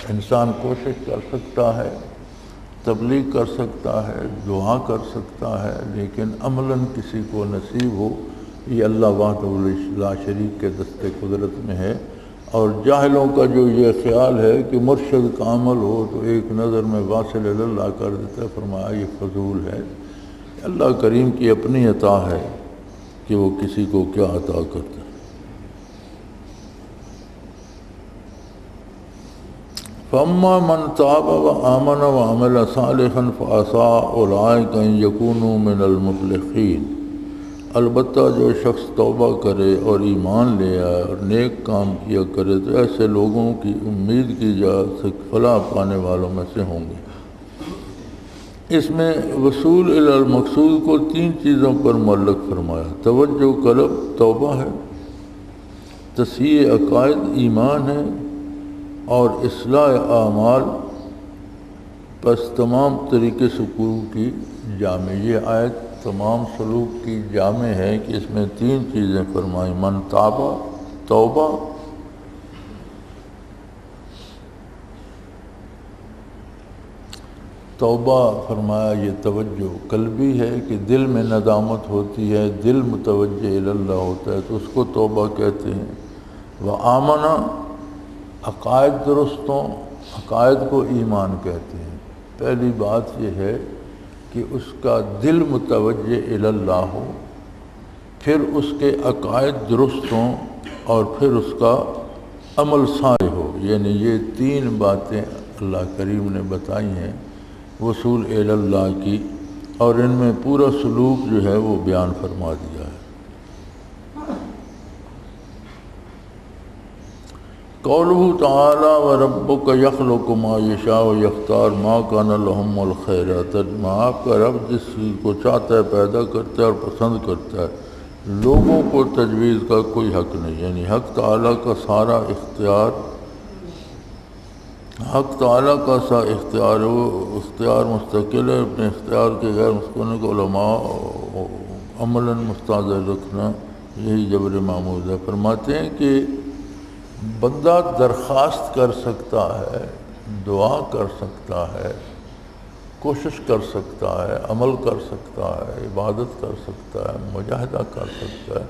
انسان کوشش کر سکتا ہے، تبلیغ کر سکتا ہے، دعا کر سکتا ہے، لیکن عملاً کسی کو نصیب ہو، یہ اللہ وحدہ لا شریک کے دست قدرت میں ہے۔ اور جاہلوں کا جو یہ خیال ہے کہ مرشد کا عمل ہو تو ایک نظر میں واصل اللہ کر دیتا ہے، فرمایا یہ فضول ہے۔ اللہ کریم کی اپنی عطا ہے کہ وہ کسی کو کیا عطا کرتا ہے۔ فَأَمَّا مَنْ تَابَ وَآمَنَ وَعَمِلَ صَالِحًا فَعَسَىٰ أُولَٰئِكَ أَن يَكُونُوا مِنَ الْمُفْلِحِينَ، البتہ جو شخص توبہ کرے اور ایمان لے آئے اور نیک کام کیا کرے تو ایسے لوگوں کی امید کی جا سکتی فلاح پانے والوں میں سے ہوں گے۔ اس میں وصول الی المقصود کو تین چیزوں پر معلق فرمایا۔ توجہ قلب توبہ ہے، تصحیح عقائد ایمان ہے، اور اصلاح اعمال پس تمام طریقے سلوک کی جامع۔ یہ آیت تمام سلوک کی جامع ہے کہ اس میں تین چیزیں فرمائی، من تابہ توبہ، توبہ فرمایا یہ توجہ قلبی ہے کہ دل میں ندامت ہوتی ہے، دل متوجہ الی اللہ ہوتا ہے تو اس کو توبہ کہتے ہیں۔ وآمنہ عقائد درست ہوں، عقائد کو ایمان کہتے ہیں۔ پہلی بات یہ ہے کہ اس کا دل متوجہ الی اللہ ہو، پھر اس کے عقائد درست ہوں، اور پھر اس کا عمل صالح ہو۔ یعنی یہ تین باتیں اللہ کریم نے بتائی ہیں وصول الی اللہ کی، اور ان میں پورا سلوک جو ہے وہ بیان فرما دیا ہے۔ قولہ تعالی وربک یخلق ما یشاء یختار ما کان لہم الخیرہ، ترجمہ آپ کا رب جس چیز کو چاہتا ہے پیدا کرتا ہے اور پسند کرتا ہے، لوگوں کو تجویز کا کوئی حق نہیں۔ یعنی حق تعالیٰ کا سارا اختیار، حق تعالیٰ کا سا اختیار وہ اختیار مستقل ہے، اپنے اختیار کے غیر مستقل کو علماء عملاً مستحضر رکھنا یہی جبر معمول ہے۔ فرماتے ہیں کہ بندہ درخواست کر سکتا ہے، دعا کر سکتا ہے، کوشش کر سکتا ہے، عمل کر سکتا ہے، عبادت کر سکتا ہے، مجاہدہ کر سکتا ہے،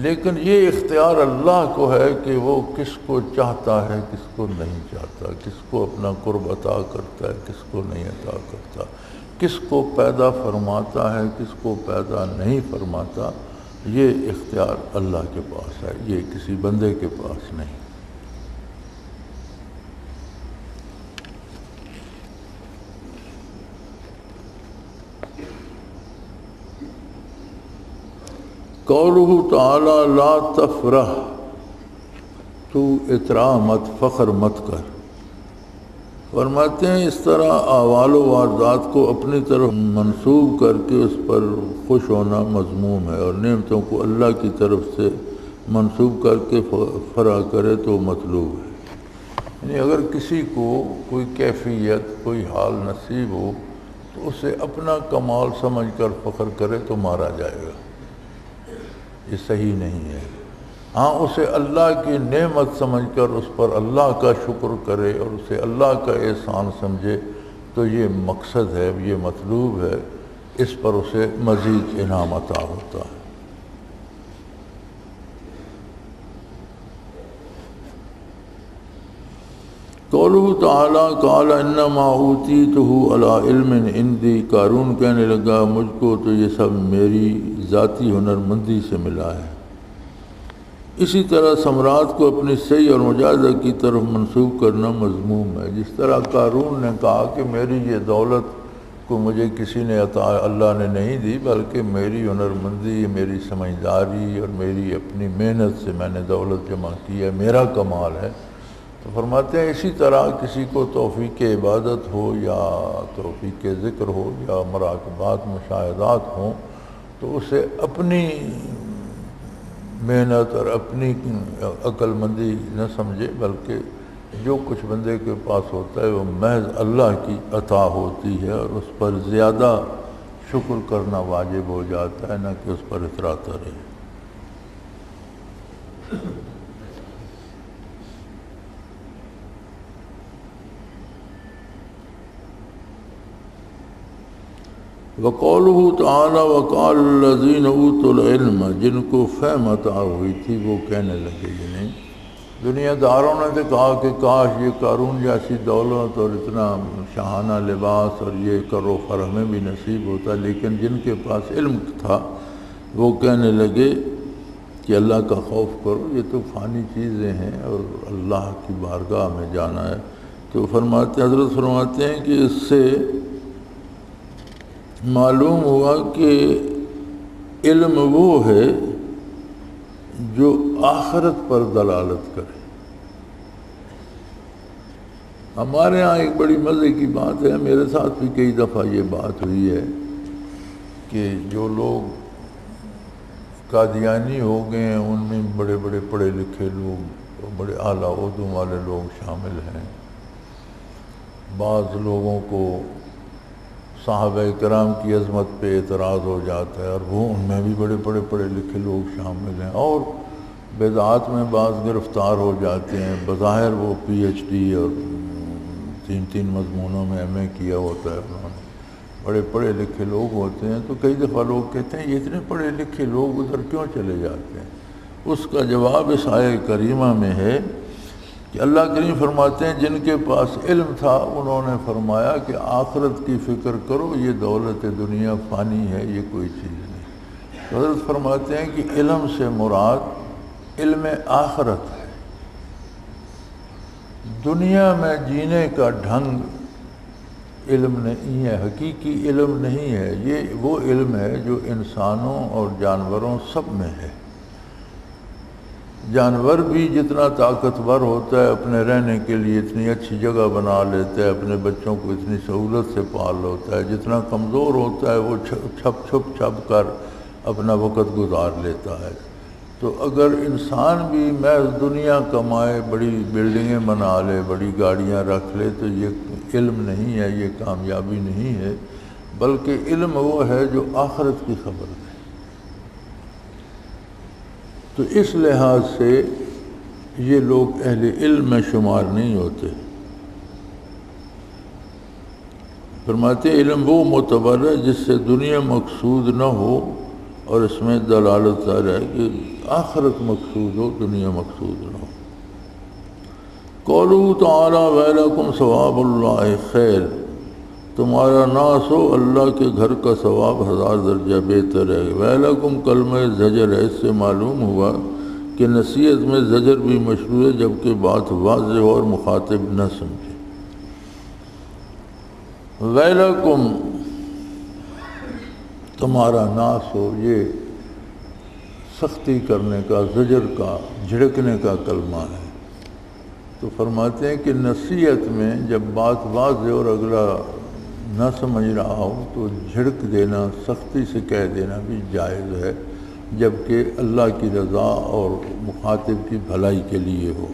لیکن یہ اختیار اللہ کو ہے کہ وہ کس کو چاہتا ہے، کس کو نہیں چاہتا، کس کو اپنا قرب عطا کرتا ہے، کس کو نہیں عطا کرتا، کس کو پیدا فرماتا ہے، کس کو پیدا نہیں فرماتا۔ یہ اختیار اللہ کے پاس ہے، یہ کسی بندے کے پاس نہیں۔ قولہ تعالی لا تفرح، تو اطراء مت، فخر مت کر۔ فرماتے ہیں اس طرح اعمال و واردات کو اپنی طرف منسوب کر کے اس پر خوش ہونا مذموم ہے، اور نعمتوں کو اللہ کی طرف سے منسوب کر کے فرح کرے تو مطلوب ہے۔ یعنی اگر کسی کو کوئی کیفیت، کوئی حال نصیب ہو تو اسے اپنا کمال سمجھ کر فخر کرے تو مارا جائے گا، یہ صحیح نہیں ہے۔ ہاں اسے اللہ کی نعمت سمجھ کر اس پر اللہ کا شکر کرے اور اسے اللہ کا احسان سمجھے تو یہ مقصد ہے، یہ مطلوب ہے، اس پر اسے مزید انعام عطا ہوتا ہے۔ قولہ تعالیٰ قال انما اوتیتہ علی علم عندی، قارون کہنے لگا مجھ کو تو یہ سب میری ذاتی ہنرمندی سے ملا ہے۔ اسی طرح ثمرات کو اپنی صحیح اور مجاہدہ کی طرف منسوب کرنا مذموم ہے۔ جس طرح قارون نے کہا کہ میری یہ دولت کو مجھے کسی نے عطا اللہ نے نہیں دی، بلکہ میری ہنرمندی، میری سمجھداری اور میری اپنی محنت سے میں نے دولت جمع کی ہے، میرا کمال ہے۔ تو فرماتے ہیں اسی طرح کسی کو توفیق عبادت ہو یا توفیق ذکر ہو یا مراقبات مشاہدات ہوں تو اسے اپنی محنت اور اپنی عقل مندی نہ سمجھے، بلکہ جو کچھ بندے کے پاس ہوتا ہے وہ محض اللہ کی عطا ہوتی ہے، اور اس پر زیادہ شکر کرنا واجب ہو جاتا ہے، نہ کہ اس پر اتراتا رہے۔ وقولہ تعالی وقال الذین اوتوا العلم، جن کو فہم عطا ہوئی تھی وہ کہنے لگے، یعنی دنیا داروں نے تو کہا کہ کاش یہ قارون جیسی دولت اور اتنا شاہانہ لباس اور یہ کر و فر ہمیں بھی نصیب ہوتا، لیکن جن کے پاس علم تھا وہ کہنے لگے کہ اللہ کا خوف کرو، یہ تو فانی چیزیں ہیں اور اللہ کی بارگاہ میں جانا ہے۔ تو حضرت فرماتے ہیں کہ اس سے معلوم ہوا کہ علم وہ ہے جو آخرت پر دلالت کرے۔ ہمارے ہاں ایک بڑی مزے کی بات ہے، میرے ساتھ بھی کئی دفعہ یہ بات ہوئی ہے کہ جو لوگ قادیانی ہو گئے ہیں ان میں بڑے بڑے پڑھے لکھے لوگ، بڑے اعلیٰ عہدوں والے لوگ شامل ہیں۔ بعض لوگوں کو صحابہ کرام کی عظمت پہ اعتراض ہو جاتا ہے اور وہ ان میں بھی بڑے بڑے پڑھے لکھے لوگ شامل ہیں، اور بدعات میں بعض گرفتار ہو جاتے ہیں، بظاہر وہ پی ایچ ڈی اور تین مضمونوں میں ایم اے کیا ہوتا ہے انہوں نے، بڑے پڑھے لکھے لوگ ہوتے ہیں۔ تو کئی دفعہ لوگ کہتے ہیں یہ اتنے پڑھے لکھے لوگ ادھر کیوں چلے جاتے ہیں؟ اس کا جواب اس آیہ کریمہ میں ہے کہ اللہ کریم فرماتے ہیں جن کے پاس علم تھا انہوں نے فرمایا کہ آخرت کی فکر کرو، یہ دولت دنیا فانی ہے، یہ کوئی چیز نہیں۔ حضرت فرماتے ہیں کہ علم سے مراد علم آخرت ہے، دنیا میں جینے کا ڈھنگ علم نہیں ہے، حقیقی علم نہیں ہے، یہ وہ علم ہے جو انسانوں اور جانوروں سب میں ہے۔ جانور بھی جتنا طاقتور ہوتا ہے اپنے رہنے کے لیے اتنی اچھی جگہ بنا لیتا ہے، اپنے بچوں کو اتنی سہولت سے پال ہوتا ہے، جتنا کمزور ہوتا ہے وہ چھپ کر اپنا وقت گزار لیتا ہے۔ تو اگر انسان بھی محض دنیا کمائے، بڑی بلڈنگیں بنا لے، بڑی گاڑیاں رکھ لے، تو یہ علم نہیں ہے، یہ کامیابی نہیں ہے، بلکہ علم وہ ہے جو آخرت کی خبر دے۔ تو اس لحاظ سے یہ لوگ اہل علم میں شمار نہیں ہوتے۔ فرماتے علم وہ معتبر ہے جس سے دنیا مقصود نہ ہو اور اس میں دلالت ظاہر ہے کہ آخرت مقصود ہو، دنیا مقصود نہ ہو۔ قولہ تعالی ویلکم ثواب اللہ خیر، تمہارا ناس ہو اللہ کے گھر کا ثواب 1000 درجہ بہتر ہے۔ ویلکم کلمہ زجر ہے، اس سے معلوم ہوا کہ نصیحت میں زجر بھی مشروع ہے جبکہ بات واضح ہو اور مخاطب نہ سمجھے۔ ویلکم تمہارا ناس ہو، یہ سختی کرنے کا، زجر کا، جھڑکنے کا کلمہ ہے۔ تو فرماتے ہیں کہ نصیحت میں جب بات واضح اور اگلا نہ سمجھ رہا ہو تو جھڑک دینا، سختی سے کہہ دینا بھی جائز ہے، جبکہ اللہ کی رضا اور مخاطب کی بھلائی کے لیے ہو۔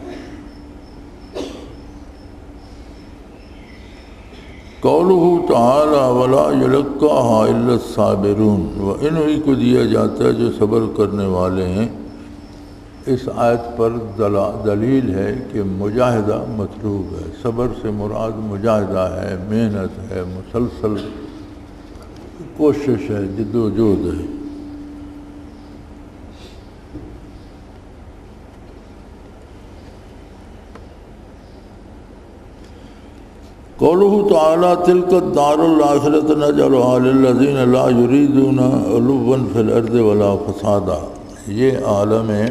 قولہ تعالی ولا یلقاها الا الصابرون، وہ انہی کو دیا جاتا ہے جو صبر کرنے والے ہیں۔ اس آیت پر دلیل ہے کہ مجاہدہ مطلوب ہے، صبر سے مراد مجاہدہ ہے، محنت ہے، مسلسل کوشش ہے، جد و جہد ہے۔ قولہ تعالی تلک الدار الآخرۃ نجعلھا للذین لا یریدون علوا فی الارض ولا فسادا، یہ عالم ہے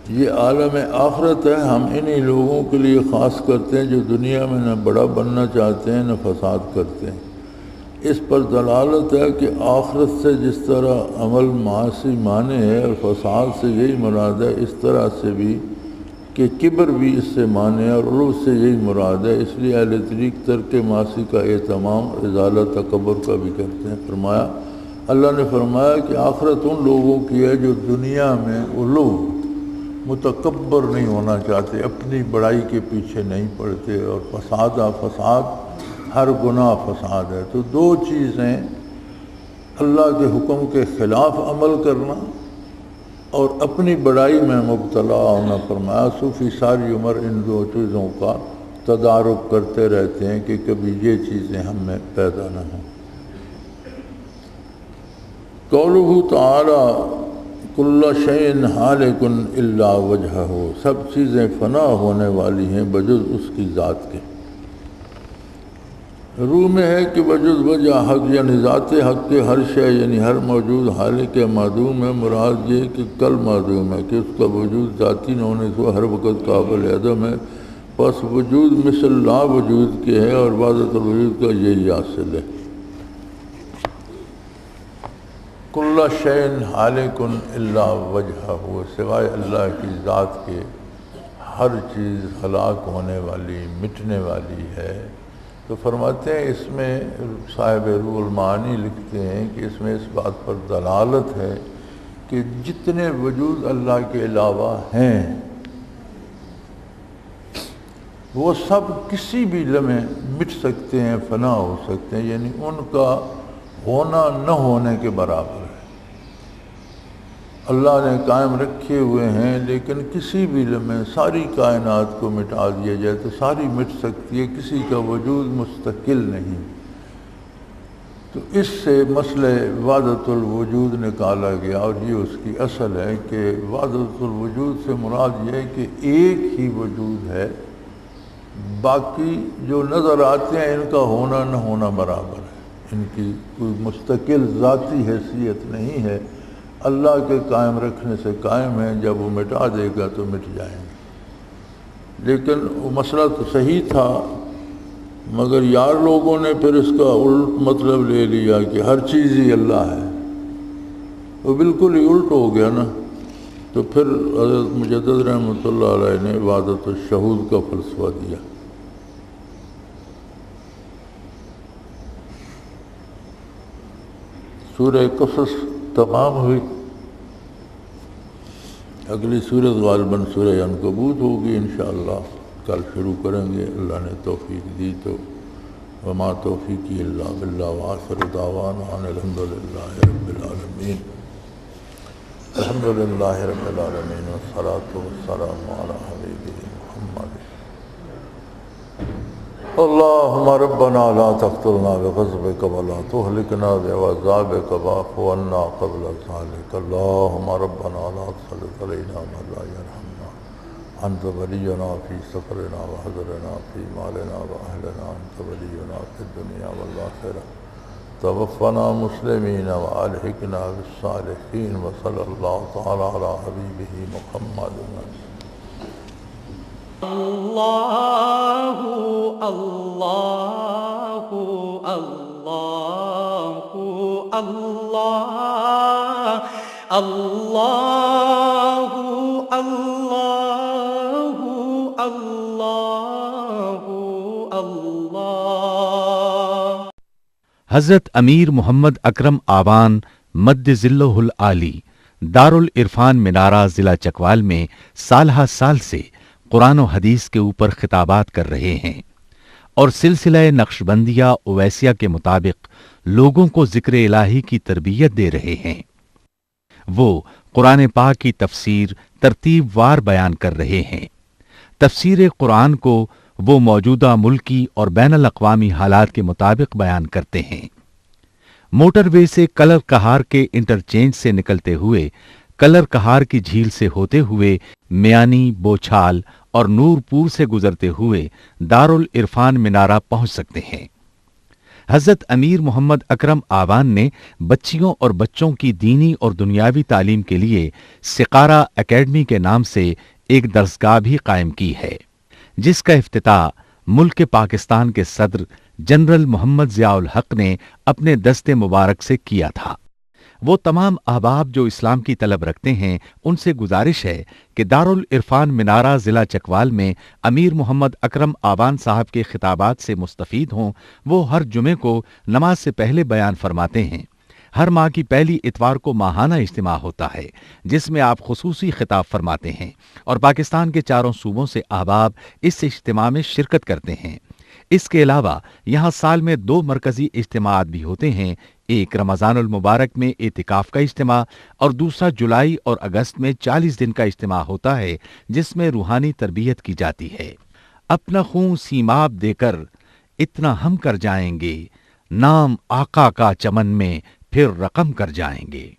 یہ عالم آخرت ہے، ہم انہی لوگوں کے لیے خاص کرتے ہیں جو دنیا میں نہ بڑا بننا چاہتے ہیں نہ فساد کرتے ہیں۔ اس پر دلالت ہے کہ آخرت سے جس طرح عمل معاصی مانے ہے اور فساد سے یہی مراد ہے، اس طرح سے بھی کہ کبر بھی اس سے مانے اور علو سے یہی مراد ہے۔ اس لیے اہل طریق ترک معاصی کا اہتمام ازالہ تکبر کا بھی کرتے ہیں۔ فرمایا اللہ نے فرمایا کہ آخرت ان لوگوں کی ہے جو دنیا میں علو، متکبر نہیں ہونا چاہتے، اپنی بڑائی کے پیچھے نہیں پڑتے، اور فساد ہر گناہ فساد ہے۔ تو دو چیزیں، اللہ کے حکم کے خلاف عمل کرنا اور اپنی بڑائی میں مبتلا ہونا فرمایا۔ صوفی ساری عمر ان دو چیزوں کا تدارک کرتے رہتے ہیں کہ کبھی یہ چیزیں ہم میں پیدا نہ ہوں۔ قولہ تعالی کل شیء ہالک الا وجہہ، سب چیزیں فنا ہونے والی ہیں بجز اس کی ذات کے۔ روح میں ہے کہ بجز وجہ حق یعنی ذات حق کے ہر شے یعنی ہر موجود حالک معدوم ہے۔ مراد یہ کہ کل معدوم ہے کہ اس کا وجود ذاتی نہ ہونے سے ہر وقت قابل عدم ہے، پس وجود مثل لا وجود کے ہے اور وحدت الوجود کا یہی حاصل ہے۔ کل شیء ہالک الا وجہہ، سوائے اللہ کی ذات کے ہر چیز ہلاک ہونے والی مٹنے والی ہے۔ تو فرماتے ہیں اس میں صاحب روح المعانی لکھتے ہیں کہ اس میں اس بات پر دلالت ہے کہ جتنے وجود اللہ کے علاوہ ہیں وہ سب کسی بھی لمحے مٹ سکتے ہیں، فنا ہو سکتے ہیں، یعنی ان کا ہونا نہ ہونے کے برابر ہے۔ اللہ نے قائم رکھے ہوئے ہیں، لیکن کسی بھی لمحے ساری کائنات کو مٹا دیا جائے تو ساری مٹ سکتی ہے، کسی کا وجود مستقل نہیں۔ تو اس سے مسئلہ وحدت الوجود نکالا گیا، اور یہ اس کی اصل ہے کہ وحدت الوجود سے مراد یہ ہے کہ ایک ہی وجود ہے، باقی جو نظر آتے ہیں ان کا ہونا نہ ہونا برابر ہے، ان کی کوئی مستقل ذاتی حیثیت نہیں ہے۔ اللہ کے قائم رکھنے سے قائم ہے، جب وہ مٹا دے گا تو مٹ جائیں گے۔ لیکن وہ مسئلہ تو صحیح تھا، مگر یار لوگوں نے پھر اس کا الٹ مطلب لے لیا کہ ہر چیز ہی اللہ ہے، وہ بالکل ہی الٹ ہو گیا نا۔ تو پھر حضرت مجدد رحمۃ اللہ علیہ نے وحدت الشہود کا فلسفہ دیا۔ سورہ قصص تمام ہوئی، اگلی صورت غالباً سورہ عنکبوت ہوگی انشاءاللہ، کل شروع کریں گے اللہ نے توفیق دی تو۔ وما توفیقی الا باللہ وآخر دعوانا ان الحمدللہ رب العالمین۔ الحمدللہ رب العالمین والصلاة والسلام علی حبیبہ محمد۔ اللہم ربنا لا تقتلنا بغضبک ولا تہلکنا بعذابک واعف عنا قبل ذلک۔ اللہم ربنا لا تسلط علینا من لا یرحمنا، انت ولینا فی سفرنا وحضرنا فی مالنا واہلنا، انت ولینا فی الدنیا والآخرہ، توفنا مسلمین والحقنا بالصالحین، وصلی اللہ تعالی علی حبیبہ محمد۔ اللہ اللہ اللہ اللہ اللہ اللہ اللہ اللہ۔ حضرت امیر محمد اکرم آوان مد ظلہ العالی دارالعرفان منارہ ضلع چکوال میں سالہ سال سے قرآن و حدیث کے اوپر خطابات کر رہے ہیں اور سلسلہ نقشبندیہ اویسیہ کے مطابق لوگوں کو ذکر الہی کی تربیت دے رہے ہیں۔ وہ قرآن پاک کی تفسیر ترتیب وار بیان کر رہے ہیں۔ تفسیر قرآن کو وہ موجودہ ملکی اور بین الاقوامی حالات کے مطابق بیان کرتے ہیں۔ موٹر وے سے کلر کہار کے انٹرچینج سے نکلتے ہوئے کلر کہار کی جھیل سے ہوتے ہوئے میانی، بوچھال اور نور پور سے گزرتے ہوئے دارالعرفان منارہ پہنچ سکتے ہیں۔ حضرت امیر محمد اکرم آوان نے بچیوں اور بچوں کی دینی اور دنیاوی تعلیم کے لیے سقارہ اکیڈمی کے نام سے ایک درسگاہ بھی قائم کی ہے، جس کا افتتاح ملک پاکستان کے صدر جنرل محمد ضیاء الحق نے اپنے دست مبارک سے کیا تھا۔ وہ تمام احباب جو اسلام کی طلب رکھتے ہیں ان سے گزارش ہے کہ دارالعرفان منارہ ضلع چکوال میں امیر محمد اکرم آوان صاحب کے خطابات سے مستفید ہوں۔ وہ ہر جمعے کو نماز سے پہلے بیان فرماتے ہیں۔ ہر ماہ کی پہلی اتوار کو ماہانہ اجتماع ہوتا ہے جس میں آپ خصوصی خطاب فرماتے ہیں اور پاکستان کے چاروں صوبوں سے احباب اس اجتماع میں شرکت کرتے ہیں۔ اس کے علاوہ یہاں سال میں 2 مرکزی اجتماعات بھی ہوتے ہیں، ایک رمضان المبارک میں اعتکاف کا اجتماع اور دوسرا جولائی اور اگست میں 40 دن کا اجتماع ہوتا ہے جس میں روحانی تربیت کی جاتی ہے۔ اپنا خون سیماب دے کر اتنا ہم کر جائیں گے، نام آقا کا چمن میں پھر رقم کر جائیں گے۔